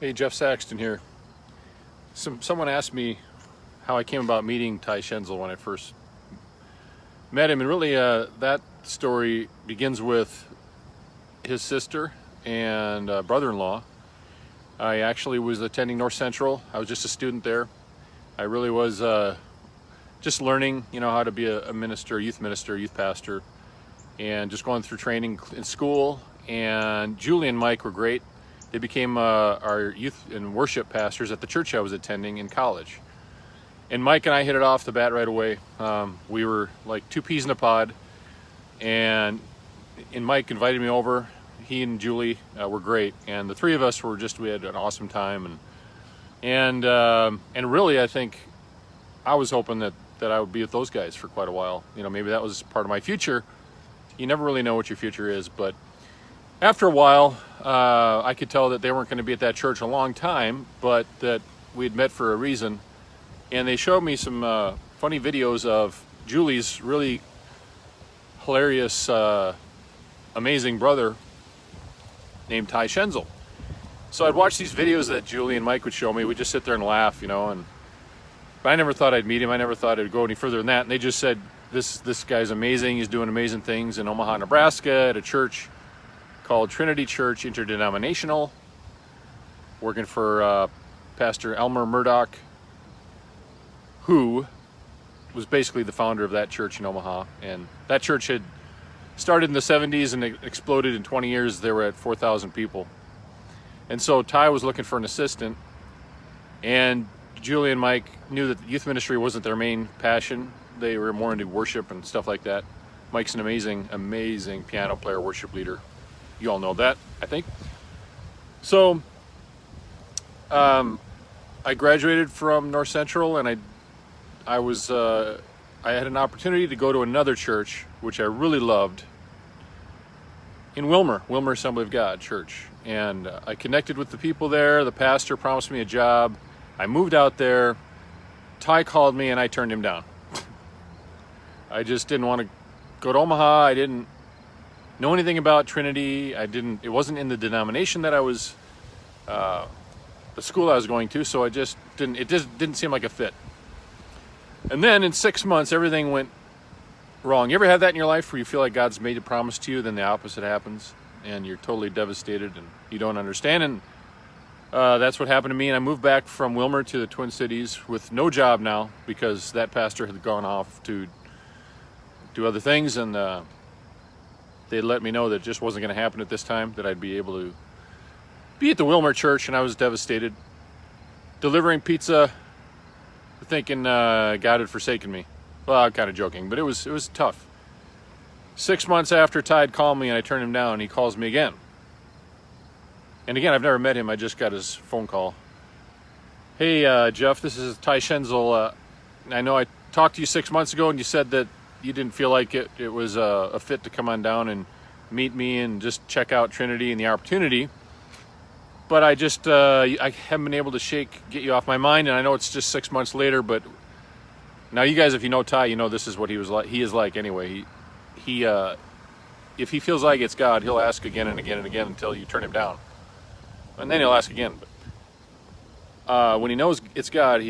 Hey, Jeff Saxton here. Someone asked me how I came about meeting Ty Schenzel when I first met him, and really that story begins with his sister and brother-in-law. I actually was attending North Central. I was just a student there. I really was just learning, how to be a minister, youth pastor, and just going through training in school. And Julie and Mike were great. They became our youth and worship pastors at the church I was attending in college. And Mike and I hit it off the bat right away. We were like two peas in a pod, and Mike invited me over. He and Julie were great, and the three of us we had an awesome time. And really, I think I was hoping that I would be with those guys for quite a while. Maybe that was part of my future. You never really know what your future is, but after a while, I could tell that they weren't going to be at that church a long time, but that we'd met for a reason. And they showed me some funny videos of Julie's really hilarious, amazing brother named Ty Schenzel. So I'd watch these videos that Julie and Mike would show me. We'd just sit there and laugh, but I never thought I'd meet him. I never thought it'd go any further than that. And they just said, this guy's amazing. He's doing amazing things in Omaha, Nebraska at a church called Trinity Church Interdenominational, working for Pastor Elmer Murdoch, who was basically the founder of that church in Omaha. And that church had started in the 70s and it exploded in 20 years. They were at 4,000 people. And so Ty was looking for an assistant, and Julie and Mike knew that youth ministry wasn't their main passion. They were more into worship and stuff like that. Mike's an amazing, amazing piano player, worship leader. You all know that, I think. So I graduated from North Central, and I had an opportunity to go to another church, which I really loved, in Wilmer Assembly of God Church. And I connected with the people there. The pastor promised me a job. I moved out there. Ty called me and I turned him down. I just didn't want to go to Omaha. I didn't know anything about Trinity. It wasn't in the denomination that I was, the school I was going to, so it just didn't seem like a fit. And then in 6 months, everything went wrong. You ever had that in your life where you feel like God's made a promise to you, then the opposite happens, and you're totally devastated and you don't understand? And that's what happened to me. And I moved back from Wilmer to the Twin Cities with no job now, because that pastor had gone off to do other things, and they let me know that it just wasn't going to happen at this time, that I'd be able to be at the Wilmer church. And I was devastated, delivering pizza, thinking God had forsaken me. Well, I'm kind of joking, but it was tough. 6 months after Ty had called me and I turned him down, he calls me again. And again, I've never met him. I just got his phone call. Hey, Jeff, this is Ty Schenzel. I know I talked to you 6 months ago, and you said that you didn't feel like it was a fit to come on down and meet me and just check out Trinity and the opportunity. But I just I haven't been able to get you off my mind. And I know it's just 6 months later, but now you guys, if you know Ty, you know this is what he was like. He is like anyway. He if he feels like it's God, he'll ask again and again and again until you turn him down, and then he'll ask again. But when he knows it's God,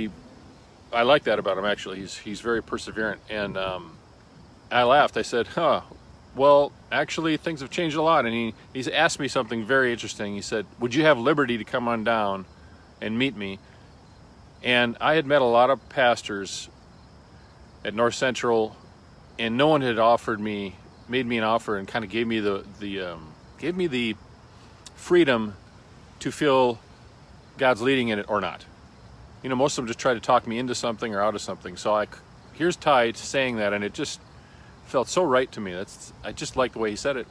I like that about him, actually. He's very perseverant. And I laughed. I said, well, actually, things have changed a lot. And he's asked me something very interesting. He said, would you have liberty to come on down and meet me? And I had met a lot of pastors at North Central, and no one had made me an offer and kind of gave me the freedom to feel God's leading in it or not. Most of them just try to talk me into something or out of something. So here's Ty saying that, and it just felt so right to me. I just liked the way he said it.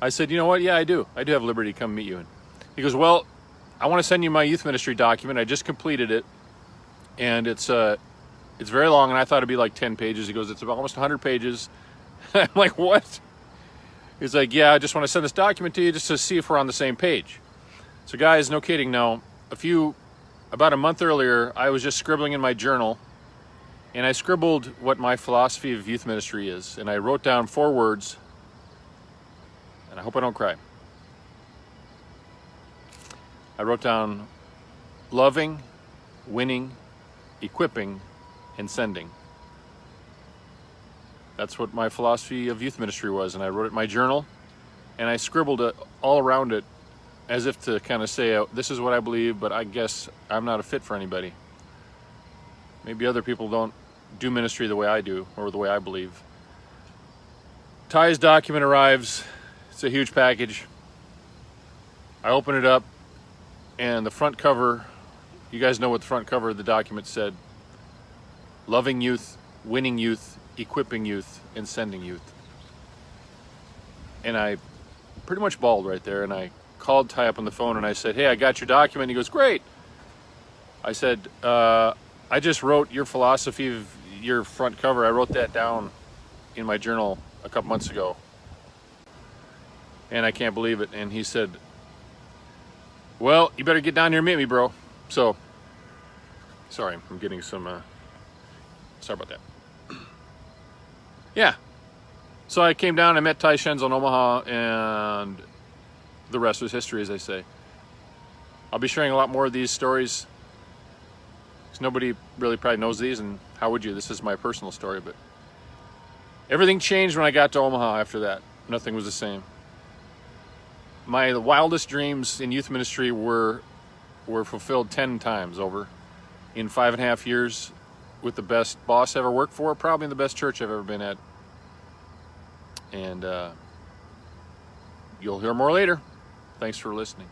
I said, you know what? Yeah, I do have liberty to come meet you. And he goes, well, I want to send you my youth ministry document. I just completed it, and it's very long, and I thought it'd be like 10 pages. He goes, it's about almost 100 pages. I'm like, what? He's like, yeah, I just want to send this document to you just to see if we're on the same page. So guys, no kidding now, about a month earlier, I was just scribbling in my journal, and I scribbled what my philosophy of youth ministry is, and I wrote down 4 words, and I hope I don't cry. I wrote down loving, winning, equipping, and sending. That's what my philosophy of youth ministry was, and I wrote it in my journal, and I scribbled it all around it as if to kind of say, this is what I believe, but I guess I'm not a fit for anybody. Maybe other people don't do ministry the way I do, or the way I believe. Ty's document arrives. It's a huge package. I open it up, and the front cover, you guys know what the front cover of the document said: loving youth, winning youth, equipping youth, and sending youth. And I pretty much bawled right there, and I called Ty up on the phone and I said, hey, I got your document. And he goes, great. I said, I just wrote your philosophy of your front cover. I wrote that down in my journal a couple months ago, and I can't believe it. And he said, well, you better get down here and meet me, bro. So, sorry, I'm getting some, sorry about that. Yeah. So I came down, I met Ty Schenzel in Omaha, and the rest was history, as they say. I'll be sharing a lot more of these stories, because nobody really probably knows these, and how would you? This is my personal story, but everything changed when I got to Omaha after that. Nothing was the same. My wildest dreams in youth ministry were fulfilled 10 times over in 5.5 years, with the best boss I ever worked for, probably in the best church I've ever been at. And you'll hear more later. Thanks for listening.